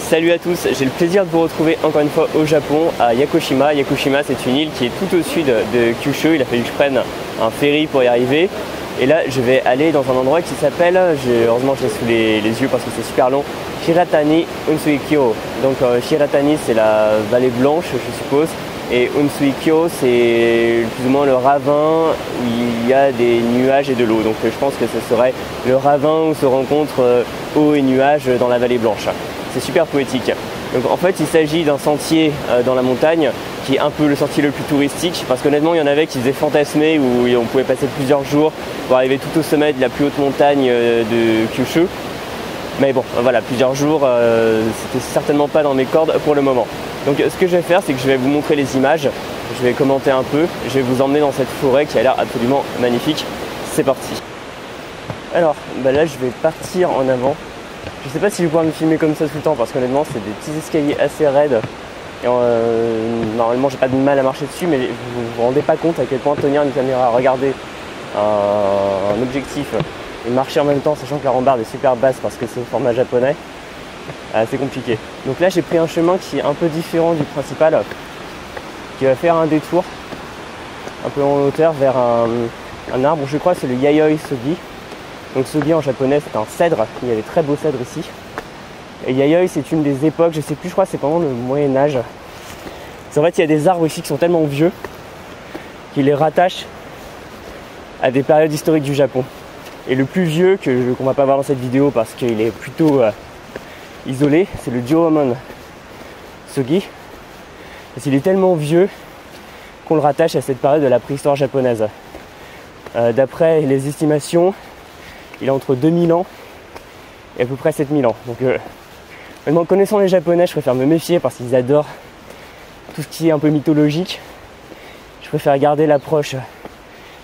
Salut à tous, j'ai le plaisir de vous retrouver encore une fois au Japon, à Yakushima. Yakushima, c'est une île qui est tout au sud de Kyushu. Il a fallu que je prenne un ferry pour y arriver. Et là, je vais aller dans un endroit qui s'appelle, heureusement je l'ai sous les yeux parce que c'est super long, Shiratani Unsuikyo. Donc Shiratani, c'est la vallée blanche, je suppose. Et Unsuikyo, c'est plus ou moins le ravin où il y a des nuages et de l'eau. Donc je pense que ce serait le ravin où se rencontrent eau et nuages dans la vallée blanche. C'est super poétique. Donc en fait, il s'agit d'un sentier dans la montagne qui est un peu le sentier le plus touristique parce qu'honnêtement, il y en avait qui faisaient fantasmer où on pouvait passer plusieurs jours pour arriver tout au sommet de la plus haute montagne de Kyushu. Mais bon, voilà, plusieurs jours, c'était certainement pas dans mes cordes pour le moment. Donc ce que je vais faire, c'est que je vais vous montrer les images, je vais commenter un peu, je vais vous emmener dans cette forêt qui a l'air absolument magnifique. C'est parti. Alors, là je vais partir en avant. Je sais pas si je vais pouvoir me filmer comme ça tout le temps parce qu'honnêtement c'est des petits escaliers assez raides. Et normalement j'ai pas de mal à marcher dessus, mais vous vous rendez pas compte à quel point tenir une caméra, regarder un objectif et marcher en même temps, sachant que la rambarde est super basse parce que c'est au format japonais, c'est compliqué. Donc là j'ai pris un chemin qui est un peu différent du principal, qui va faire un détour un peu en hauteur vers un arbre, je crois que c'est le Yayoi Sogi. Donc Sogi en japonais c'est un cèdre, il y a des très beaux cèdres ici. Et Yayoi c'est une des époques, je sais plus, je crois que c'est pendant le Moyen-Âge. En fait il y a des arbres ici qui sont tellement vieux qu'ils les rattachent à des périodes historiques du Japon. Et le plus vieux qu'on va pas voir dans cette vidéo parce qu'il est plutôt isolé, c'est le Jōmon Sogi. Parce qu'il est tellement vieux qu'on le rattache à cette période de la préhistoire japonaise. D'après les estimations, il a entre 2000 ans et à peu près 7000 ans. Donc maintenant, connaissant les Japonais, je préfère me méfier parce qu'ils adorent tout ce qui est un peu mythologique. Je préfère garder l'approche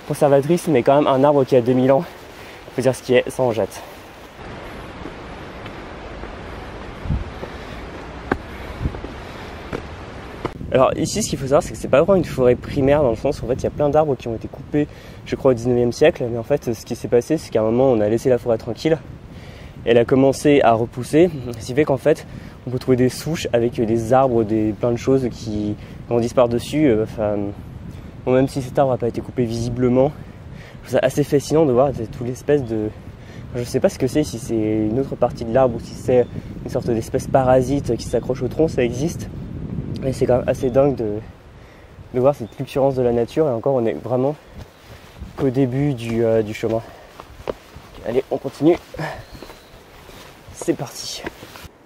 conservatrice, mais quand même un arbre qui a 2000 ans, il faut dire ce qui est, ça en jette. Alors ici, ce qu'il faut savoir, c'est que c'est pas vraiment une forêt primaire dans le sens où en fait il y a plein d'arbres qui ont été coupés, je crois au 19e siècle, mais en fait ce qui s'est passé, c'est qu'à un moment on a laissé la forêt tranquille, elle a commencé à repousser, ce qui fait qu'en fait on peut trouver des souches avec des arbres, plein de choses qui grandissent par-dessus. Bon, même si cet arbre n'a pas été coupé visiblement, je trouve ça assez fascinant de voir toute l'espèce de... Je sais pas ce que c'est, si c'est une autre partie de l'arbre ou si c'est une sorte d'espèce parasite qui s'accroche au tronc, ça existe. Mais c'est quand même assez dingue de voir cette fluctuance de la nature, et encore on est vraiment qu'au début du chemin. Allez, on continue. C'est parti.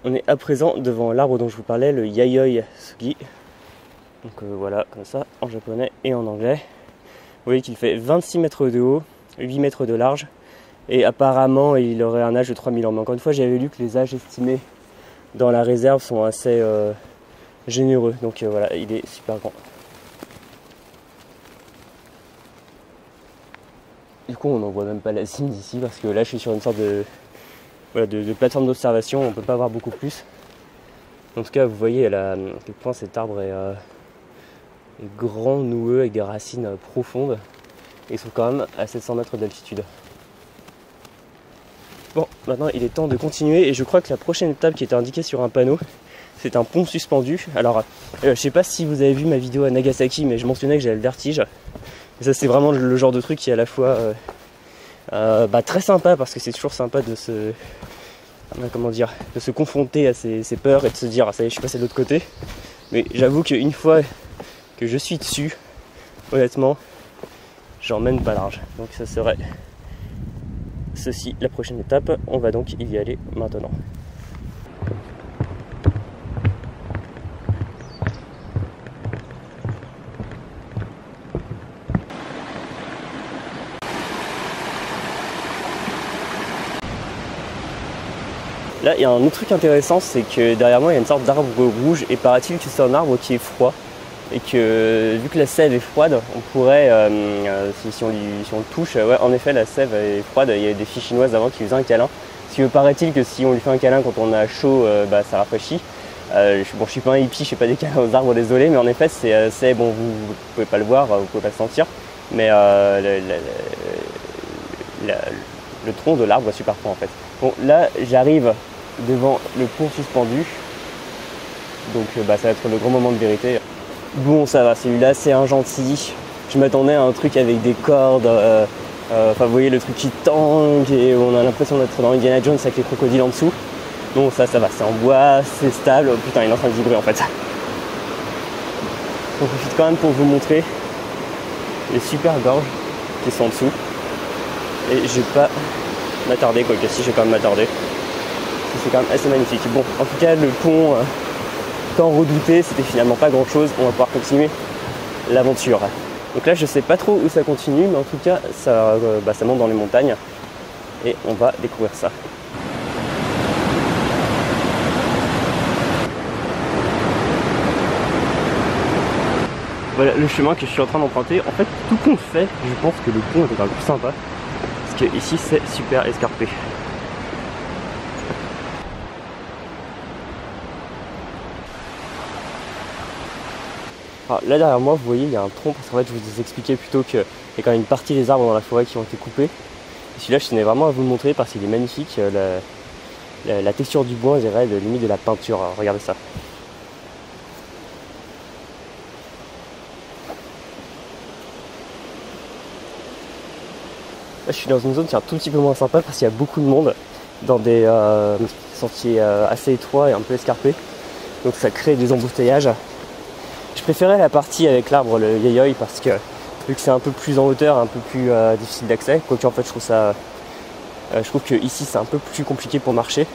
On est à présent devant l'arbre dont je vous parlais, le Yayoi Sogi. Donc voilà, comme ça, en japonais et en anglais. Vous voyez qu'il fait 26 mètres de haut, 8 mètres de large, et apparemment il aurait un âge de 3000 ans. Mais encore une fois, j'avais lu que les âges estimés dans la réserve sont assez généreux, donc voilà, il est super grand. Du coup on n'en voit même pas la cime d'ici parce que là je suis sur une sorte de plateforme d'observation, on ne peut pas voir beaucoup plus. En tout cas vous voyez à quel point cet arbre est grand, noueux, avec des racines profondes, et ils sont quand même à 700 mètres d'altitude. Bon, maintenant il est temps de continuer, et je crois que la prochaine étape qui était indiquée sur un panneau, c'est un pont suspendu. Alors, je sais pas si vous avez vu ma vidéo à Nagasaki, mais je mentionnais que j'avais le vertige. Et ça, c'est vraiment le genre de truc qui est à la fois très sympa, parce que c'est toujours sympa de se confronter à ses peurs et de se dire, ah, ça y est, je suis passé de l'autre côté. Mais j'avoue qu'une fois que je suis dessus, honnêtement, j'en mène pas large. Donc ça serait ceci, la prochaine étape. On va donc y aller maintenant. Là, il y a un autre truc intéressant, c'est que derrière moi, il y a une sorte d'arbre rouge, et paraît-il que c'est un arbre qui est froid, et que vu que la sève est froide, on pourrait, si on le touche, ouais, en effet, la sève est froide. Il y a des filles chinoises avant qui faisaient un câlin. Ce qui paraît-il que si on lui fait un câlin quand on a chaud, ça rafraîchit. Je suis pas un hippie, je fais pas des câlins aux arbres, désolé, mais en effet, c'est bon, vous pouvez pas le voir, vous pouvez pas le sentir, mais le tronc de l'arbre est super froid en fait. Bon, là, j'arrive devant le pont suspendu. donc ça va être le grand moment de vérité. Bon, ça va, celui-là c'est un gentil. Je m'attendais à un truc avec des cordes, enfin vous voyez le truc qui tangue et on a l'impression d'être dans Indiana Jones avec les crocodiles en dessous. Bon, ça va, c'est en bois, c'est stable. Oh, putain, il est en train de vibrer en fait. J'en profite quand même pour vous montrer les super gorges qui sont en dessous. Et je vais pas m'attarder, quoique si je vais quand même m'attarder. C'est quand même assez magnifique. Bon, en tout cas, le pont, tant redouté, c'était finalement pas grand chose. On va pouvoir continuer l'aventure. Donc là, je sais pas trop où ça continue, mais en tout cas, ça monte dans les montagnes. Et on va découvrir ça. Voilà le chemin que je suis en train d'emprunter. En fait, tout pont fait, je pense que le pont est encore plus sympa. Parce que ici, c'est super escarpé. Alors là derrière moi, vous voyez, il y a un tronc, parce qu'en fait, je vous ai expliqué plutôt qu'il y a quand même une partie des arbres dans la forêt qui ont été coupés. Et celui-là, je tenais vraiment à vous le montrer parce qu'il est magnifique. La texture du bois, on dirait limite de la peinture. Alors, regardez ça. Là, je suis dans une zone qui est un tout petit peu moins sympa parce qu'il y a beaucoup de monde dans des sentiers assez étroits et un peu escarpés. Donc ça crée des embouteillages. Je préférais la partie avec l'arbre, le yayoy, parce que vu que c'est un peu plus en hauteur, un peu plus difficile d'accès. Quoique en fait je trouve que ici c'est un peu plus compliqué pour marcher.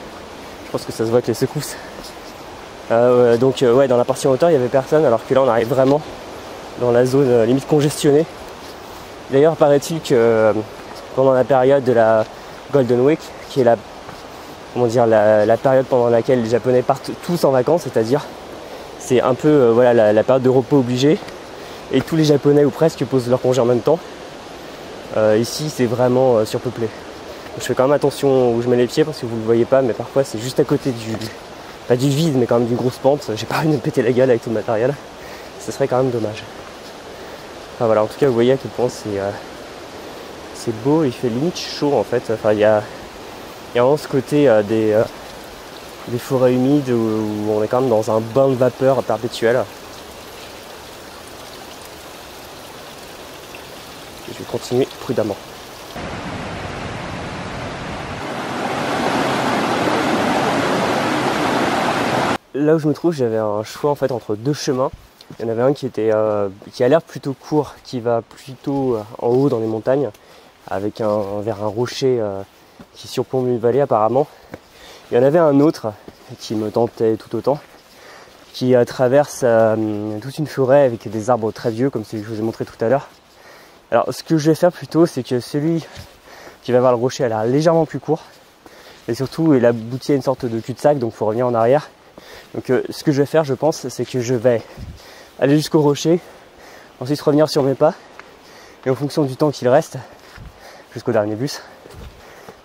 Je pense que ça se voit avec les secousses. Donc ouais, dans la partie en hauteur il n'y avait personne, alors que là on arrive vraiment dans la zone limite congestionnée. D'ailleurs paraît-il que pendant la période de la Golden Week, qui est la période pendant laquelle les Japonais partent tous en vacances, c'est-à-dire c'est un peu voilà, la période de repos obligée, et tous les Japonais ou presque posent leur congé en même temps. Ici c'est vraiment surpeuplé. Donc, je fais quand même attention où je mets les pieds parce que vous ne le voyez pas, mais parfois c'est juste à côté pas du vide, mais quand même d'une grosse pente. J'ai pas envie de me péter la gueule avec tout le matériel, ce serait quand même dommage. Enfin voilà, en tout cas vous voyez à quel point c'est beau, il fait limite chaud en fait. Enfin il y a vraiment ce côté des forêts humides où on est quand même dans un bain de vapeur perpétuel. Et je vais continuer prudemment. Là où je me trouve, j'avais un choix en fait entre deux chemins. Il y en avait un qui a l'air plutôt court, qui va plutôt en haut dans les montagnes, avec vers un rocher qui surplombe une vallée apparemment. Il y en avait un autre qui me tentait tout autant, qui traverse toute une forêt avec des arbres très vieux, comme celui que je vous ai montré tout à l'heure. Alors ce que je vais faire plutôt, c'est que celui qui va vers le rocher a l'air légèrement plus court, et surtout il aboutit à une sorte de cul-de-sac, donc il faut revenir en arrière. Donc ce que je vais faire, je pense, c'est que je vais aller jusqu'au rocher, ensuite revenir sur mes pas, et en fonction du temps qu'il reste, jusqu'au dernier bus,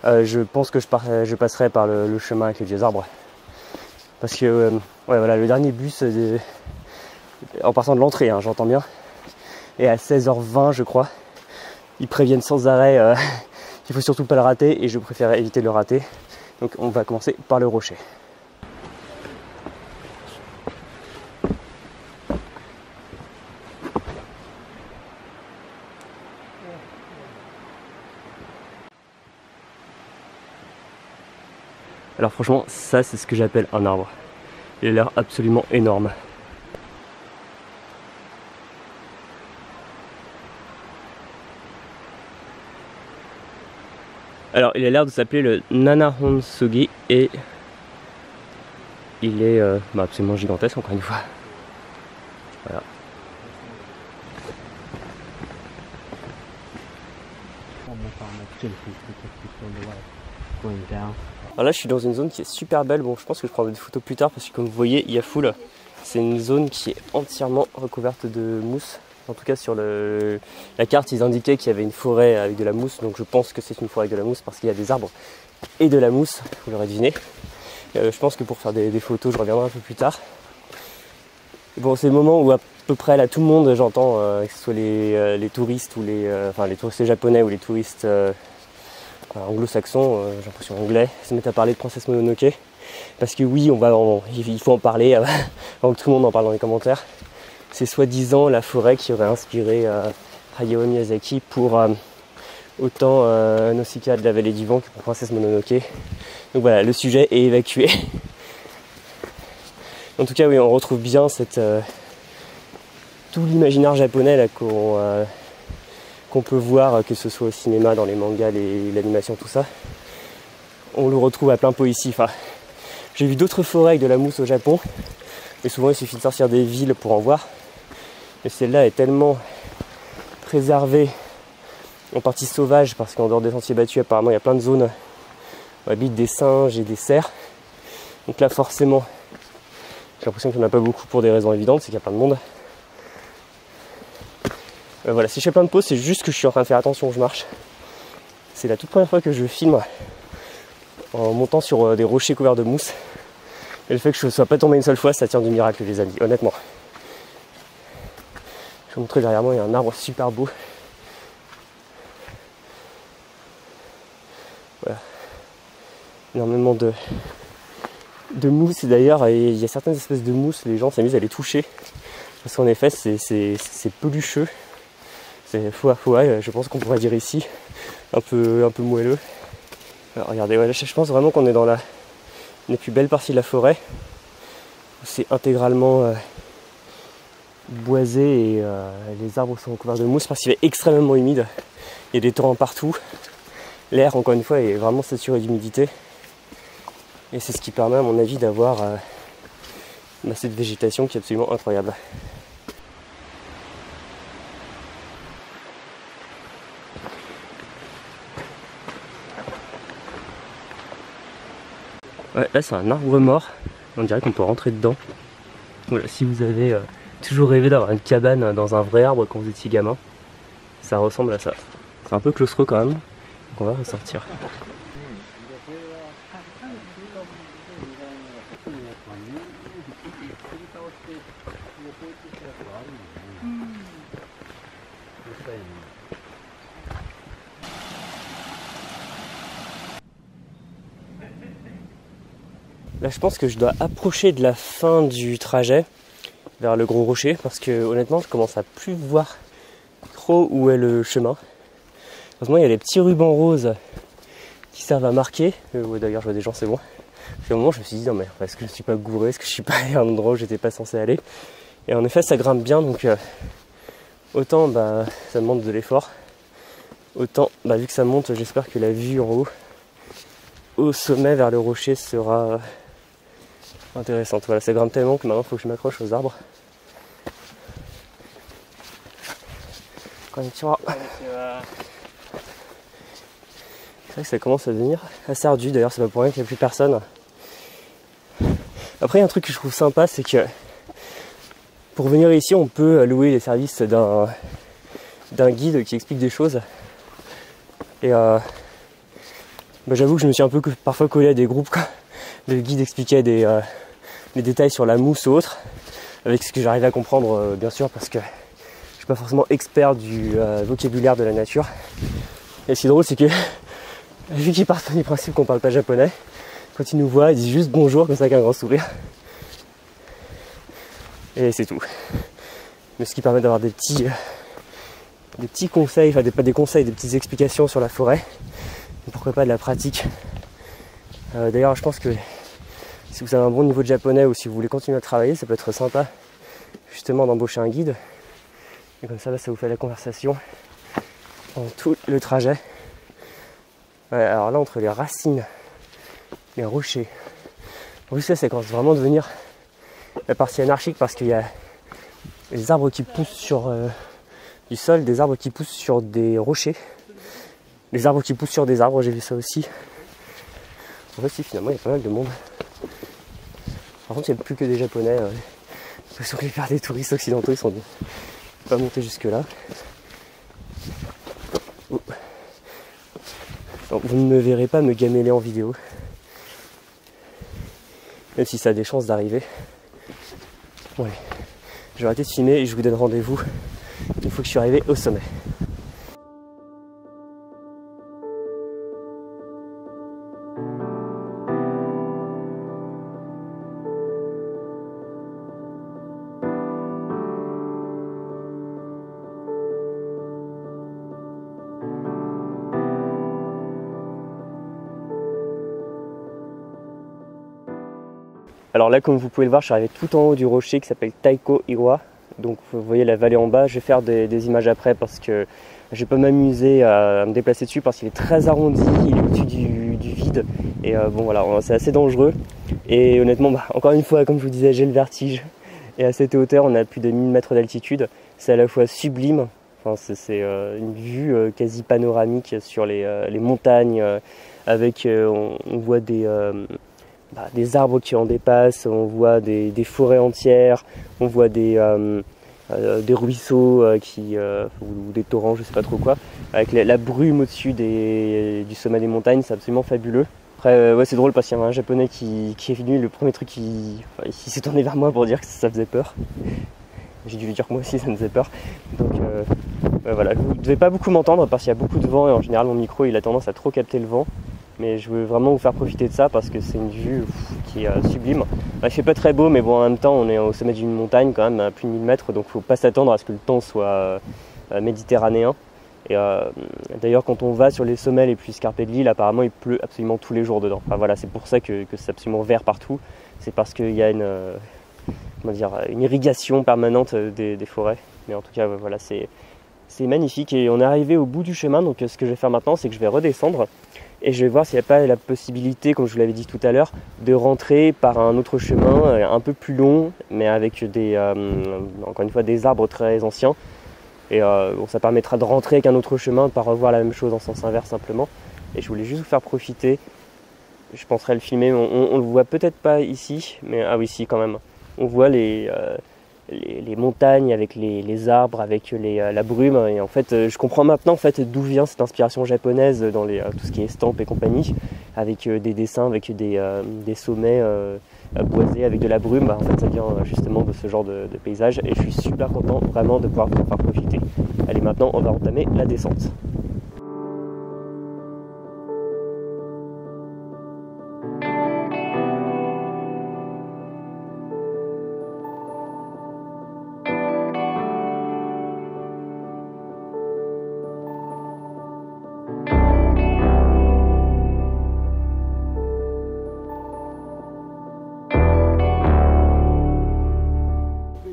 je pense que je passerai par le chemin avec les vieux arbres. Parce que ouais, voilà, le dernier bus, en partant de l'entrée, hein, j'entends bien, et à 16h20 je crois, ils préviennent sans arrêt qu'il faut surtout pas le rater, et je préfère éviter de le rater. Donc on va commencer par le rocher. Alors franchement, ça c'est ce que j'appelle un arbre. Il a l'air absolument énorme. Alors il a l'air de s'appeler le Nanahonsogi et il est absolument gigantesque encore une fois. Voilà. Alors là je suis dans une zone qui est super belle. Bon, je pense que je prendrai des photos plus tard parce que comme vous voyez il y a foule. C'est une zone qui est entièrement recouverte de mousse. En tout cas sur la carte ils indiquaient qu'il y avait une forêt avec de la mousse. Donc je pense que c'est une forêt avec de la mousse parce qu'il y a des arbres et de la mousse, vous l'aurez deviné. Je pense que pour faire des photos je reviendrai un peu plus tard. Et bon, c'est le moment où à peu près là tout le monde, j'entends, que ce soit les touristes ou les touristes japonais ou les touristes anglo-saxons, j'ai l'impression anglais, se mettent à parler de Princesse Mononoke. Parce que oui, il faut en parler avant que tout le monde en parle dans les commentaires. C'est soi-disant la forêt qui aurait inspiré Hayao Miyazaki pour autant Nausicaa de la vallée du vent que pour Princesse Mononoke. Donc voilà, le sujet est évacué. En tout cas, oui, on retrouve bien tout l'imaginaire japonais là, qu'on peut voir, que ce soit au cinéma, dans les mangas, l'animation, tout ça. On le retrouve à plein pot ici. Enfin, j'ai vu d'autres forêts avec de la mousse au Japon, mais souvent il suffit de sortir des villes pour en voir. Et celle-là est tellement préservée, en partie sauvage, parce qu'en dehors des sentiers battus, apparemment il y a plein de zones où habitent des singes et des cerfs. Donc là, forcément, j'ai l'impression qu'il n'y en a pas beaucoup pour des raisons évidentes, c'est qu'il y a plein de monde. Voilà, si je fais plein de pauses, c'est juste que je suis en train de faire attention où je marche. C'est la toute première fois que je filme en montant sur des rochers couverts de mousse. Et le fait que je ne sois pas tombé une seule fois, ça tient du miracle, les amis, honnêtement. Je vais vous montrer derrière moi, il y a un arbre super beau. Voilà. Énormément de mousse, et d'ailleurs, il y a certaines espèces de mousse, les gens s'amusent à les toucher. Parce qu'en effet, c'est pelucheux. C'est ouais, je pense qu'on pourrait dire ici, un peu moelleux. Alors, regardez, ouais, je pense vraiment qu'on est dans une des plus belles parties de la forêt. C'est intégralement boisé et les arbres sont couverts de mousse parce qu'il est extrêmement humide. Il y a des torrents partout. L'air, encore une fois, est vraiment saturé d'humidité. Et c'est ce qui permet, à mon avis, d'avoir cette végétation qui est absolument incroyable. Ouais, là c'est un arbre mort, on dirait qu'on peut rentrer dedans. Voilà, si vous avez toujours rêvé d'avoir une cabane dans un vrai arbre quand vous étiez gamin, ça ressemble à ça. C'est un peu claustro quand même, donc on va ressortir. Là je pense que je dois approcher de la fin du trajet vers le gros rocher parce que honnêtement je commence à plus voir trop où est le chemin. Heureusement il y a des petits rubans roses qui servent à marquer. Ouais, d'ailleurs je vois des gens, c'est bon. Puis au moment je me suis dit non mais est-ce que je suis pas gouré, est-ce que je suis pas allé à un endroit où j'étais pas censé aller. Et en effet ça grimpe bien, donc autant ça demande de l'effort, autant vu que ça monte, j'espère que la vue en haut au sommet vers le rocher sera intéressante. Voilà, ça grimpe tellement que maintenant il faut que je m'accroche aux arbres. Konnichiwa. C'est vrai que ça commence à devenir assez ardu, d'ailleurs c'est pas pour rien qu'il n'y a plus personne. Après il y a un truc que je trouve sympa, c'est que pour venir ici on peut louer les services d'un guide qui explique des choses. Et j'avoue que je me suis un peu parfois collé à des groupes quand le guide expliquait des détails sur la mousse ou autre, avec ce que j'arrivais à comprendre bien sûr parce que je suis pas forcément expert du vocabulaire de la nature. Et ce qui est drôle c'est que vu qu'ils partent du principe qu'on parle pas japonais, quand ils nous voient ils disent juste bonjour comme ça avec un grand sourire. Et c'est tout. Mais ce qui permet d'avoir des petits conseils, enfin pas des conseils, des petites explications sur la forêt. Et pourquoi pas de la pratique. D'ailleurs je pense que si vous avez un bon niveau de japonais ou si vous voulez continuer à travailler, ça peut être sympa justement d'embaucher un guide. Et comme ça vous fait la conversation pendant tout le trajet. Ouais, alors là entre les racines, les rochers, en plus là ça commence vraiment à devenir la partie anarchique parce qu'il y a des arbres qui poussent sur du sol, des arbres qui poussent sur des rochers, des arbres qui poussent sur des arbres, j'ai vu ça aussi. En fait si finalement il y a pas mal de monde. Par contre il n'y a plus que des japonais, j'ai l'impression que les plupart des touristes occidentaux ils sont pas montés jusque là. Oh. Donc, vous ne me verrez pas me gameler en vidéo, même si ça a des chances d'arriver. Ouais. Je vais arrêter de filmer et je vous donne rendez-vous une fois que je suis arrivé au sommet. Alors là, comme vous pouvez le voir, je suis arrivé tout en haut du rocher qui s'appelle Taiko Iwa. Donc vous voyez la vallée en bas. Je vais faire des images après parce que je vais pas m'amuser à me déplacer dessus parce qu'il est très arrondi, il est au-dessus du vide. Et bon voilà, c'est assez dangereux. Et honnêtement, encore une fois, comme je vous disais, j'ai le vertige. Et à cette hauteur, on a plus de 1000 mètres d'altitude. C'est à la fois sublime, enfin, c'est une vue quasi panoramique sur les montagnes. Avec, on voit des arbres qui en dépassent, on voit des forêts entières, on voit des ruisseaux ou des torrents, je sais pas trop quoi, avec la brume au-dessus du sommet des montagnes, c'est absolument fabuleux. Après, ouais, c'est drôle parce qu'il y avait un japonais qui est venu, le premier truc, il s'est tourné vers moi pour dire que ça faisait peur. J'ai dû lui dire que moi aussi ça me faisait peur. Donc voilà, vous ne devez pas beaucoup m'entendre parce qu'il y a beaucoup de vent et en général mon micro il a tendance à trop capter le vent. Mais je veux vraiment vous faire profiter de ça parce que c'est une vue qui est sublime. Il fait pas très beau, mais bon, en même temps, on est au sommet d'une montagne quand même, à plus de 1000 mètres, donc il ne faut pas s'attendre à ce que le temps soit méditerranéen. Et d'ailleurs, quand on va sur les sommets les plus escarpés de l'île, apparemment, il pleut absolument tous les jours dedans. Enfin, voilà, c'est pour ça que c'est absolument vert partout. C'est parce qu'il y a une irrigation permanente des forêts. Mais en tout cas, voilà, c'est magnifique. Et on est arrivé au bout du chemin, donc ce que je vais faire maintenant, c'est que je vais redescendre. Et je vais voir s'il n'y a pas la possibilité, comme je vous l'avais dit tout à l'heure, de rentrer par un autre chemin un peu plus long, mais avec encore une fois des arbres très anciens. Et ça permettra de rentrer avec un autre chemin, de ne pas revoir la même chose en sens inverse simplement. Et je voulais juste vous faire profiter. Je penserai à le filmer, on le voit peut-être pas ici, mais ah oui, si quand même. On voit les montagnes avec les arbres, avec la brume. Et en fait, je comprends maintenant en fait, d'où vient cette inspiration japonaise dans tout ce qui est estampes et compagnie, avec des dessins, avec des sommets boisés avec de la brume. En fait, ça vient justement de ce genre de paysage. Et je suis super content vraiment de pouvoir vous en faire profiter. Allez, maintenant, on va entamer la descente.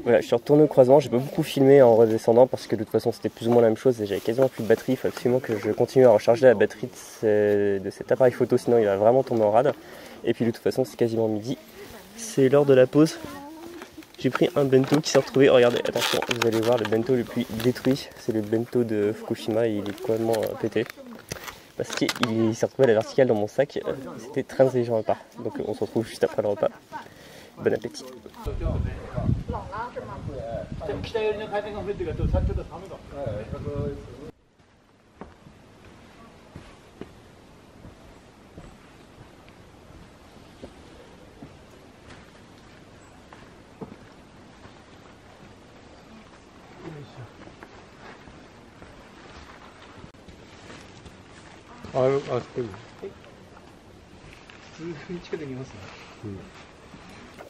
Voilà, je suis retourné au croisement, j'ai pas beaucoup filmé en redescendant parce que de toute façon c'était plus ou moins la même chose et j'avais quasiment plus de batterie. Il faut absolument que je continue à recharger la batterie de cet appareil photo, sinon il va vraiment tomber en rade. Et puis de toute façon c'est quasiment midi, c'est l'heure de la pause. J'ai pris un bento qui s'est retrouvé, regardez, attention, vous allez voir le bento le plus détruit, c'est le bento de Fukushima, il est complètement pété. Parce qu'il s'est retrouvé à la verticale dans mon sac, c'était très intelligent à part. Donc on se retrouve juste après le repas. Bon appétit.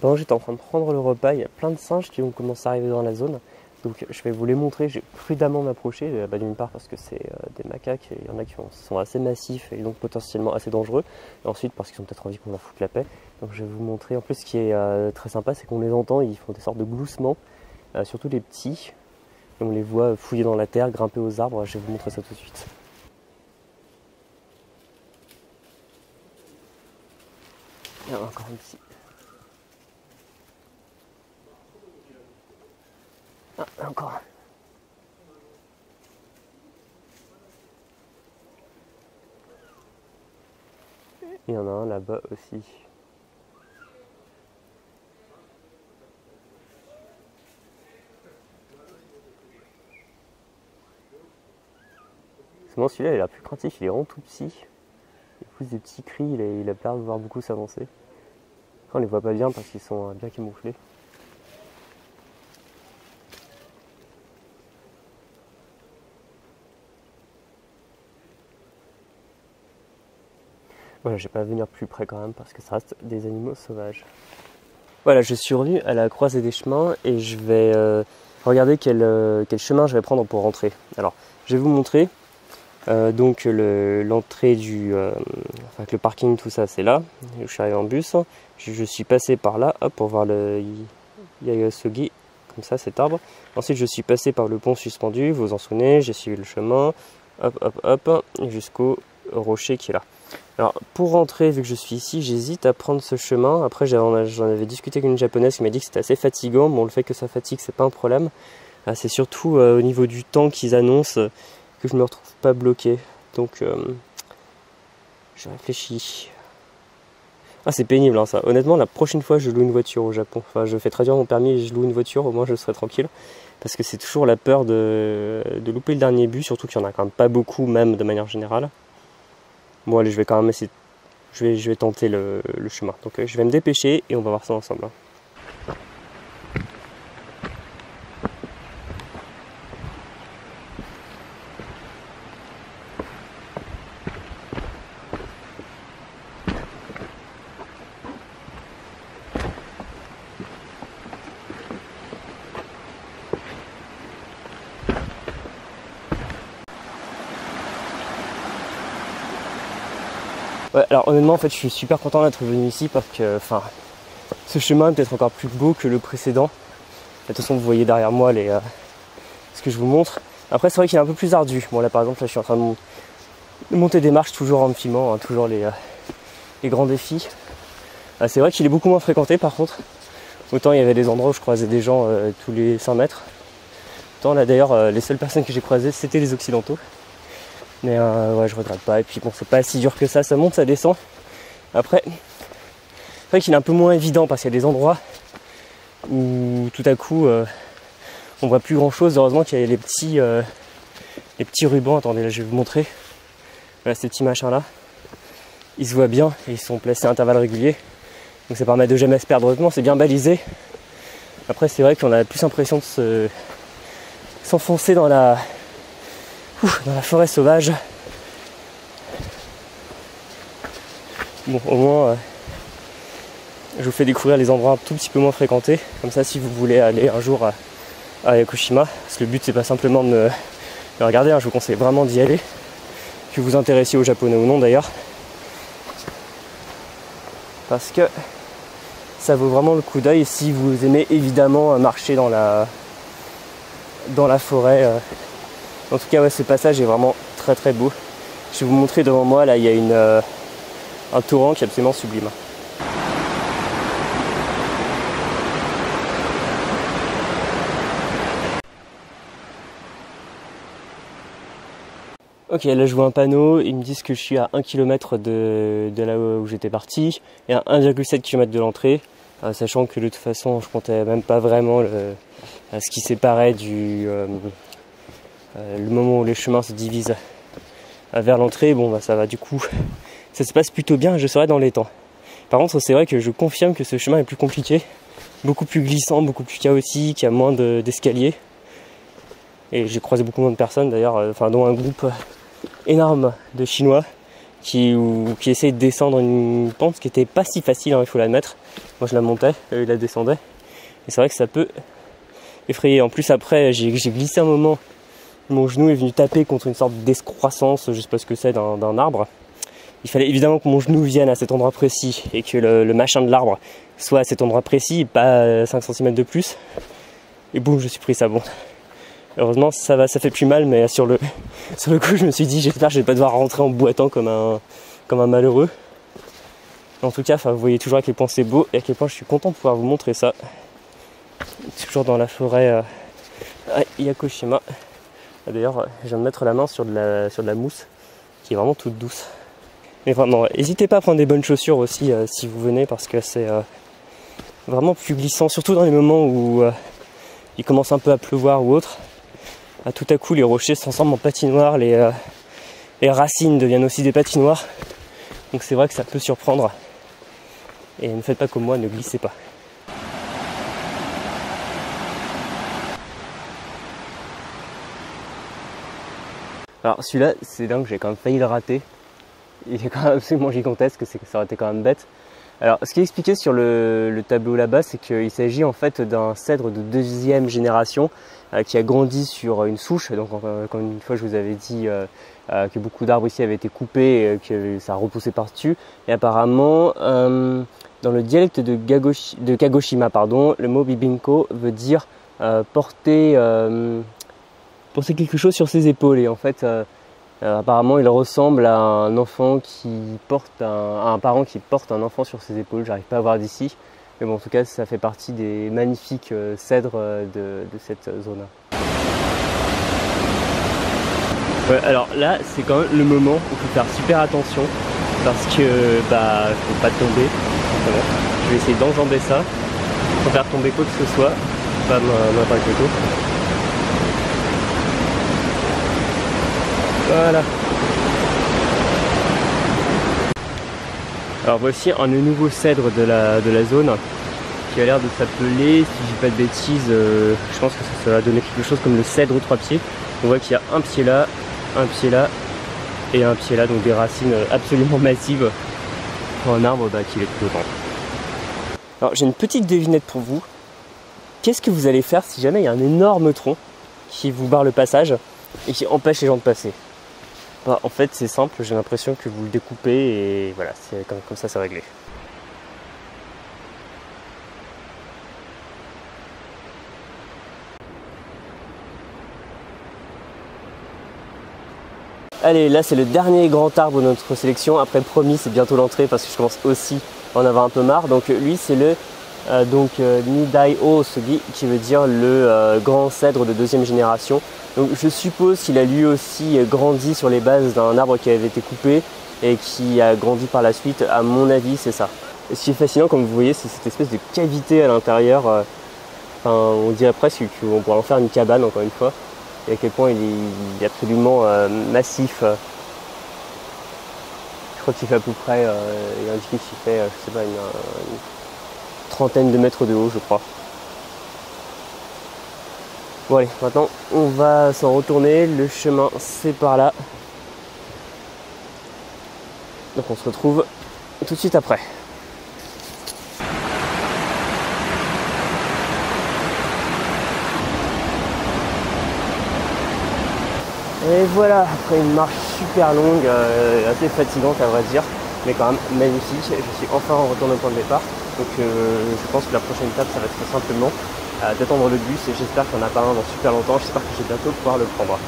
Pendant que j'étais en train de prendre le repas, il y a plein de singes qui vont commencer à arriver dans la zone. Donc je vais vous les montrer, j'ai prudemment m'approcher, d'une part parce que c'est des macaques, et il y en a qui sont assez massifs et donc potentiellement assez dangereux. Et ensuite parce qu'ils ont peut-être envie qu'on leur foute la paix. Donc je vais vous montrer, en plus ce qui est très sympa, c'est qu'on les entend, ils font des sortes de gloussements, surtout les petits. Et on les voit fouiller dans la terre, grimper aux arbres, je vais vous montrer ça tout de suite. Il y en a encore un ici. Ah, encore un. Il y en a un là-bas aussi. Seulement celui-là il a l'air plus craintif, il est vraiment tout petit. Il pousse des petits cris, il a peur de voir beaucoup s'avancer. Après on les voit pas bien parce qu'ils sont bien camouflés. Voilà, je vais pas venir plus près quand même parce que ça reste des animaux sauvages. Voilà, je suis revenu à la croisée des chemins et je vais regarder quel chemin je vais prendre pour rentrer. Alors, je vais vous montrer. Donc l'entrée enfin le parking, tout ça c'est là. Je suis arrivé en bus. Je suis passé par là, hop, pour voir le Yasogi, comme ça cet arbre. Ensuite je suis passé par le pont suspendu, vous vous en souvenez, j'ai suivi le chemin, hop, jusqu'au rocher qui est là. Alors pour rentrer, vu que je suis ici, j'hésite à prendre ce chemin. Après j'en avais discuté avec une japonaise qui m'a dit que c'était assez fatigant. Bon, le fait que ça fatigue, c'est pas un problème. C'est surtout au niveau du temps qu'ils annoncent que je me retrouve pas bloqué. Donc je réfléchis. Ah, c'est pénible hein, ça. Honnêtement, la prochaine fois je loue une voiture au Japon, enfin je fais traduire mon permis et je loue une voiture, au moins je serai tranquille. Parce que c'est toujours la peur de louper le dernier bus, surtout qu'il y en a quand même pas beaucoup, même de manière générale. Bon allez, je vais quand même essayer, je vais tenter le chemin. Donc je vais me dépêcher et on va voir ça ensemble. Ouais, alors honnêtement en fait je suis super content d'être venu ici parce que ce chemin est peut-être encore plus beau que le précédent. De toute façon vous voyez derrière moi ce que je vous montre. Après c'est vrai qu'il est un peu plus ardu. Bon là par exemple là, je suis en train de monter des marches toujours en me filmant, hein, toujours les grands défis. C'est vrai qu'il est beaucoup moins fréquenté par contre. Autant il y avait des endroits où je croisais des gens tous les 100 mètres. Autant là d'ailleurs les seules personnes que j'ai croisées c'était les occidentaux. Mais ouais, je regrette pas. Et puis bon, c'est pas si dur que ça monte, ça descend. Après, c'est vrai qu'il est un peu moins évident parce qu'il y a des endroits où tout à coup on voit plus grand chose. Heureusement qu'il y a les petits rubans. Attendez, là je vais vous montrer. Voilà, ces petits machins là. Ils se voient bien et ils sont placés à intervalles réguliers. Donc ça permet de jamais se perdre. Heureusement, c'est bien balisé. Après, c'est vrai qu'on a plus l'impression de s'enfoncer dans la forêt sauvage. Bon, au moins, je vous fais découvrir les endroits un tout petit peu moins fréquentés. Comme ça, si vous voulez aller un jour à Yakushima, parce que le but c'est pas simplement de regarder, hein, je vous conseille vraiment d'y aller, que vous vous intéressiez aux japonais ou non d'ailleurs, parce que ça vaut vraiment le coup d'œil si vous aimez évidemment marcher dans la forêt. En tout cas, ouais, ce passage est vraiment très très beau. Je vais vous montrer devant moi, là il y a un torrent qui est absolument sublime. Ok, là je vois un panneau, ils me disent que je suis à 1 km de là où j'étais parti et à 1,7 km de l'entrée, sachant que de toute façon je comptais même pas vraiment ce qui séparait le moment où les chemins se divisent vers l'entrée. Bon bah ça va, du coup ça se passe plutôt bien, je serai dans les temps. Par contre c'est vrai que je confirme que ce chemin est plus compliqué, beaucoup plus glissant, beaucoup plus chaotique, il y a moins d'escaliers. Et j'ai croisé beaucoup moins de personnes d'ailleurs, dont un groupe énorme de Chinois qui essayaient de descendre une pente qui était pas si facile, hein, il faut l'admettre. Moi je la montais, eux ils la descendaient. Et c'est vrai que ça peut effrayer. En plus après j'ai glissé un moment, mon genou est venu taper contre une sorte d'escroissance, je sais pas ce que c'est, d'un arbre. Il fallait évidemment que mon genou vienne à cet endroit précis et que le machin de l'arbre soit à cet endroit précis et pas 5 cm de plus. Et boum, je suis pris ça. Bon, heureusement ça va, ça fait plus mal, mais sur le coup je me suis dit j'espère que je vais pas devoir rentrer en boitant comme un malheureux. En tout cas, vous voyez toujours à quel point c'est beau et à quel point je suis content de pouvoir vous montrer ça. Toujours dans la forêt à Yakushima. D'ailleurs, je viens de mettre la main sur de la mousse qui est vraiment toute douce. Mais vraiment, n'hésitez pas à prendre des bonnes chaussures aussi si vous venez, parce que c'est vraiment plus glissant, surtout dans les moments où il commence un peu à pleuvoir ou autre. Tout à coup, les rochers se transforment en patinoire, les racines deviennent aussi des patinoires. Donc c'est vrai que ça peut surprendre. Et ne faites pas comme moi, ne glissez pas. Alors celui-là, c'est dingue, j'ai quand même failli le rater. Il est quand même absolument gigantesque, ça aurait été quand même bête. Alors, ce qui est expliqué sur le tableau là-bas, c'est qu'il s'agit en fait d'un cèdre de deuxième génération qui a grandi sur une souche. Donc, comme une fois, je vous avais dit que beaucoup d'arbres ici avaient été coupés et que ça repoussait par-dessus. Et apparemment, dans le dialecte de Kagoshima, le mot bibinko veut dire porter quelque chose sur ses épaules. Et en fait, apparemment, il ressemble à un enfant qui porte à un parent qui porte un enfant sur ses épaules. J'arrive pas à voir d'ici, mais bon, en tout cas, ça fait partie des magnifiques cèdres de cette zone. Ouais, alors là, c'est quand même le moment où il faut faire super attention parce que je peux pas tomber. Je vais essayer d'enjamber ça sans faire tomber quoi que ce soit, pas n'importe quoi. Voilà. Alors voici un nouveau cèdre de la zone qui a l'air de s'appeler, si je dis pas de bêtises, je pense que ça va donner quelque chose comme le cèdre aux trois pieds. On voit qu'il y a un pied là et un pied là, donc des racines absolument massives pour un arbre qui est tout autant. Alors j'ai une petite devinette pour vous. Qu'est-ce que vous allez faire si jamais il y a un énorme tronc qui vous barre le passage et qui empêche les gens de passer? En fait c'est simple, j'ai l'impression que vous le découpez et voilà, c'est comme ça c'est réglé. Allez, là c'est le dernier grand arbre de notre sélection. Après promis, c'est bientôt l'entrée parce que je commence aussi à en avoir un peu marre. Donc lui c'est le Nidai Osugi qui veut dire le grand cèdre de deuxième génération. Donc je suppose qu'il a lui aussi grandi sur les bases d'un arbre qui avait été coupé et qui a grandi par la suite. À mon avis c'est ça. Et ce qui est fascinant, comme vous voyez, c'est cette espèce de cavité à l'intérieur. On dirait presque qu'on pourrait en faire une cabane encore une fois. Et à quel point il est absolument massif. Je crois qu'il fait à peu près, il est indiqué qu'il fait, je sais pas, une trentaine de mètres de haut, je crois. Bon allez, maintenant on va s'en retourner, le chemin c'est par là. Donc on se retrouve tout de suite après. Et voilà, après une marche super longue, assez fatigante à vrai dire, mais quand même magnifique. Je suis enfin en retour au point de départ. Donc je pense que la prochaine étape ça va être simplement d'attendre le bus et j'espère qu'il n'y en a pas un dans super longtemps. J'espère que je vais bientôt pouvoir le prendre.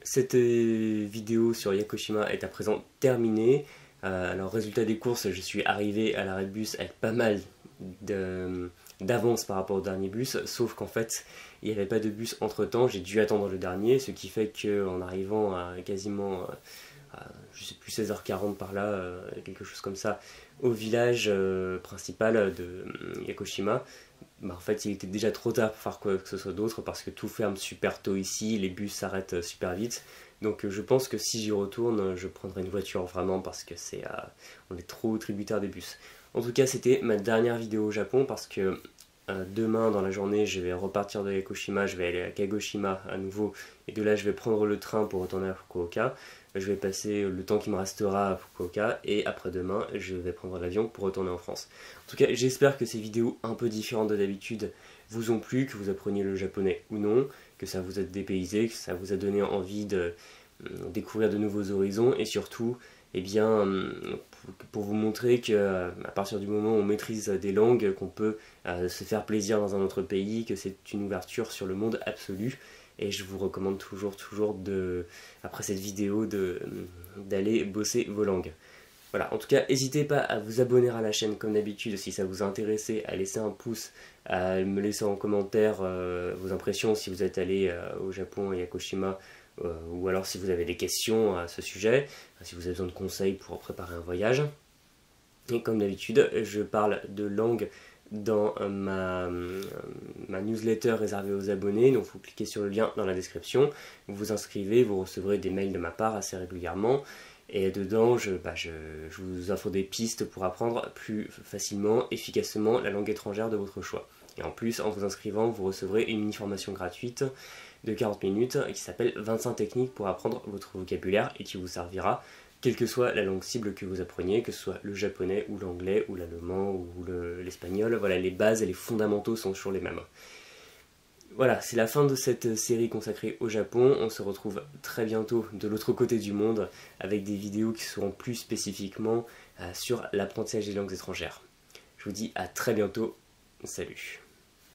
Cette vidéo sur Yakushima est à présent terminée. Alors résultat des courses, je suis arrivé à l'arrêt de bus avec pas mal d'avance par rapport au dernier bus, sauf qu'en fait il n'y avait pas de bus entre temps, j'ai dû attendre le dernier, ce qui fait qu'en arrivant à quasiment je sais plus 16h40 par là, quelque chose comme ça, au village principal de Yakushima, en fait il était déjà trop tard pour faire quoi que ce soit d'autre parce que tout ferme super tôt ici, les bus s'arrêtent super vite. Donc je pense que si j'y retourne, je prendrai une voiture vraiment parce que on est trop tributaire des bus. En tout cas, c'était ma dernière vidéo au Japon parce que demain dans la journée, je vais repartir de Yakushima, je vais aller à Kagoshima à nouveau et de là, je vais prendre le train pour retourner à Fukuoka. Je vais passer le temps qui me restera à Fukuoka et après-demain, je vais prendre l'avion pour retourner en France. En tout cas, j'espère que ces vidéos un peu différentes de d'habitude vous ont plu, que vous appreniez le japonais ou non, que ça vous a dépaysé, que ça vous a donné envie de découvrir de nouveaux horizons et surtout eh bien, pour vous montrer qu'à partir du moment où on maîtrise des langues, qu'on peut se faire plaisir dans un autre pays, que c'est une ouverture sur le monde absolu. Et je vous recommande toujours après cette vidéo d'aller bosser vos langues. Voilà, en tout cas, n'hésitez pas à vous abonner à la chaîne comme d'habitude si ça vous a intéressé, à laisser un pouce, à me laisser en commentaire vos impressions si vous êtes allé au Japon et à Yakushima, ou alors si vous avez des questions à ce sujet, si vous avez besoin de conseils pour préparer un voyage. Et comme d'habitude, je parle de langue dans ma newsletter réservée aux abonnés, donc vous cliquez sur le lien dans la description, vous vous inscrivez, vous recevrez des mails de ma part assez régulièrement. Et dedans, je vous offre des pistes pour apprendre plus facilement, efficacement la langue étrangère de votre choix. Et en plus, en vous inscrivant, vous recevrez une mini-formation gratuite de 40 minutes qui s'appelle 25 techniques pour apprendre votre vocabulaire et qui vous servira quelle que soit la langue cible que vous appreniez, que ce soit le japonais ou l'anglais ou l'allemand ou l'espagnol. Voilà, les bases et les fondamentaux sont toujours les mêmes. Voilà, c'est la fin de cette série consacrée au Japon. On se retrouve très bientôt de l'autre côté du monde avec des vidéos qui seront plus spécifiquement sur l'apprentissage des langues étrangères. Je vous dis à très bientôt. Salut.